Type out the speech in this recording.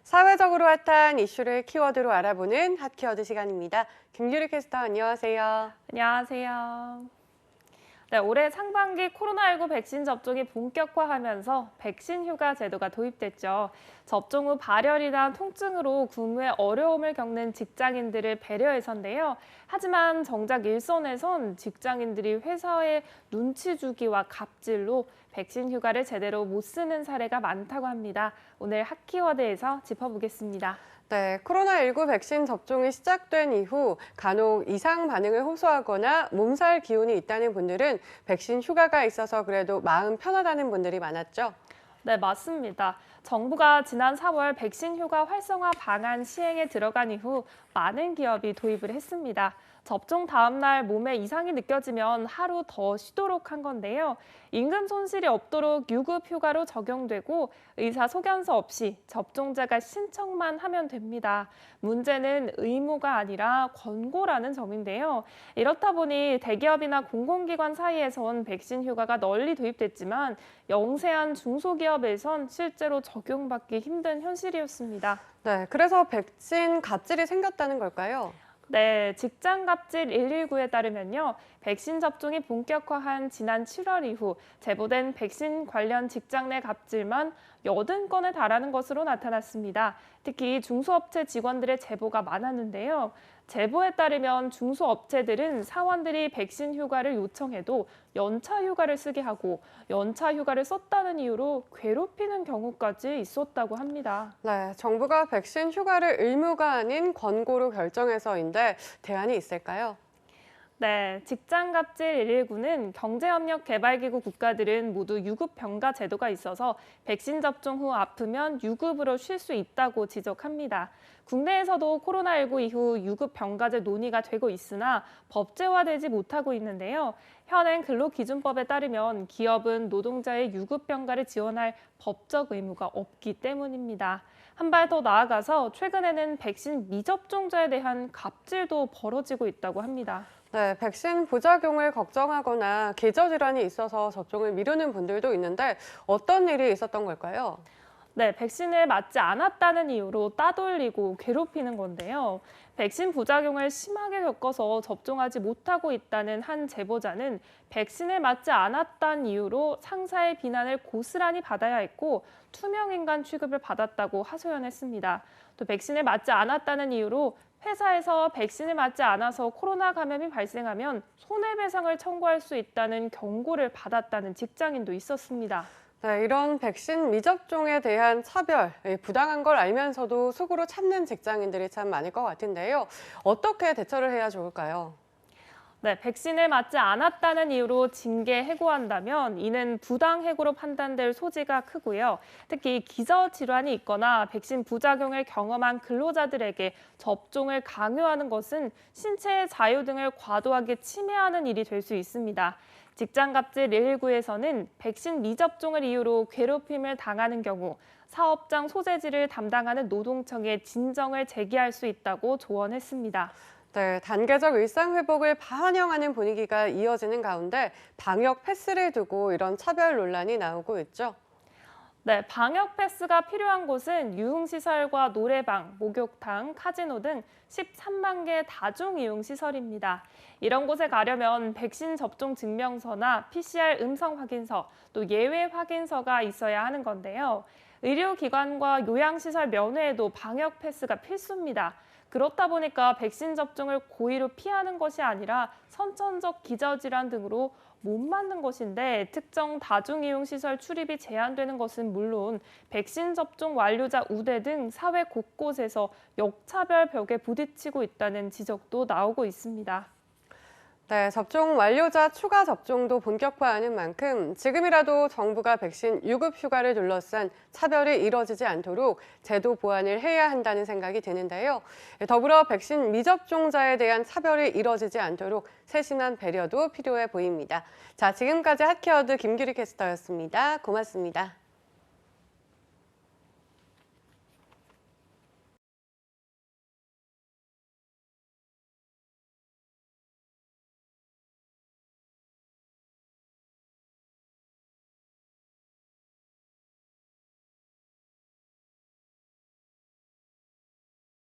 사회적으로 핫한 이슈를 키워드로 알아보는 핫키워드 시간입니다. 김유리 캐스터 안녕하세요. 안녕하세요. 네, 올해 상반기 코로나19 백신 접종이 본격화하면서 백신 휴가 제도가 도입됐죠. 접종 후 발열이나 통증으로 근무에 어려움을 겪는 직장인들을 배려해서인데요. 하지만 정작 일선에선 직장인들이 회사의 눈치 주기와 갑질로 백신 휴가를 제대로 못 쓰는 사례가 많다고 합니다. 오늘 핫키워드에서 짚어보겠습니다. 네, 코로나19 백신 접종이 시작된 이후 간혹 이상 반응을 호소하거나 몸살 기운이 있다는 분들은 백신 휴가가 있어서 그래도 마음 편하다는 분들이 많았죠. 네, 맞습니다. 정부가 지난 4월 백신 휴가 활성화 방안 시행에 들어간 이후 많은 기업이 도입을 했습니다. 접종 다음 날 몸에 이상이 느껴지면 하루 더 쉬도록 한 건데요. 임금 손실이 없도록 유급 휴가로 적용되고 의사 소견서 없이 접종자가 신청만 하면 됩니다. 문제는 의무가 아니라 권고라는 점인데요. 이렇다 보니 대기업이나 공공기관 사이에선 백신 휴가가 널리 도입됐지만 영세한 중소기업에선 실제로 적용받기 힘든 현실이었습니다. 네, 그래서 백신 갑질이 생겼다는 걸까요? 네, 직장갑질 119에 따르면요. 백신 접종이 본격화한 지난 7월 이후 제보된 백신 관련 직장 내 갑질만 80건에 달하는 것으로 나타났습니다. 특히 중소업체 직원들의 제보가 많았는데요. 제보에 따르면 중소업체들은 사원들이 백신 휴가를 요청해도 연차 휴가를 쓰게 하고 연차 휴가를 썼다는 이유로 괴롭히는 경우까지 있었다고 합니다. 네, 정부가 백신 휴가를 의무가 아닌 권고로 결정해서인데 대안이 있을까요? 네, 직장갑질 119는 경제협력개발기구 국가들은 모두 유급병가 제도가 있어서 백신 접종 후 아프면 유급으로 쉴 수 있다고 지적합니다. 국내에서도 코로나19 이후 유급병가제 논의가 되고 있으나 법제화되지 못하고 있는데요. 현행 근로기준법에 따르면 기업은 노동자의 유급병가를 지원할 법적 의무가 없기 때문입니다. 한 발 더 나아가서 최근에는 백신 미접종자에 대한 갑질도 벌어지고 있다고 합니다. 네, 백신 부작용을 걱정하거나 기저질환이 있어서 접종을 미루는 분들도 있는데 어떤 일이 있었던 걸까요? 네, 백신을 맞지 않았다는 이유로 따돌리고 괴롭히는 건데요. 백신 부작용을 심하게 겪어서 접종하지 못하고 있다는 한 제보자는 백신을 맞지 않았다는 이유로 상사의 비난을 고스란히 받아야 했고 투명인간 취급을 받았다고 하소연했습니다. 또 백신을 맞지 않았다는 이유로 회사에서 백신을 맞지 않아서 코로나 감염이 발생하면 손해배상을 청구할 수 있다는 경고를 받았다는 직장인도 있었습니다. 네, 이런 백신 미접종에 대한 차별, 부당한 걸 알면서도 속으로 참는 직장인들이 참 많을 것 같은데요. 어떻게 대처를 해야 좋을까요? 네, 백신을 맞지 않았다는 이유로 징계 해고한다면 이는 부당 해고로 판단될 소지가 크고요. 특히 기저질환이 있거나 백신 부작용을 경험한 근로자들에게 접종을 강요하는 것은 신체의 자유 등을 과도하게 침해하는 일이 될 수 있습니다. 직장갑질 119에서는 백신 미접종을 이유로 괴롭힘을 당하는 경우 사업장 소재지를 담당하는 노동청에 진정을 제기할 수 있다고 조언했습니다. 네, 단계적 일상 회복을 환영하는 분위기가 이어지는 가운데 방역 패스를 두고 이런 차별 논란이 나오고 있죠. 네, 방역 패스가 필요한 곳은 유흥시설과 노래방, 목욕탕, 카지노 등 13만 개 다중이용시설입니다. 이런 곳에 가려면 백신 접종 증명서나 PCR 음성 확인서, 또 예외 확인서가 있어야 하는 건데요. 의료기관과 요양시설 면회에도 방역 패스가 필수입니다. 그렇다 보니까 백신 접종을 고의로 피하는 것이 아니라 선천적 기저질환 등으로 못 맞는 것인데 특정 다중이용시설 출입이 제한되는 것은 물론 백신 접종 완료자 우대 등 사회 곳곳에서 역차별 벽에 부딪히고 있다는 지적도 나오고 있습니다. 네, 접종 완료자 추가 접종도 본격화하는 만큼 지금이라도 정부가 백신 유급 휴가를 둘러싼 차별이 이뤄지지 않도록 제도 보완을 해야 한다는 생각이 드는데요. 더불어 백신 미접종자에 대한 차별이 이뤄지지 않도록 세심한 배려도 필요해 보입니다. 자, 지금까지 핫키워드 김규리 캐스터였습니다. 고맙습니다.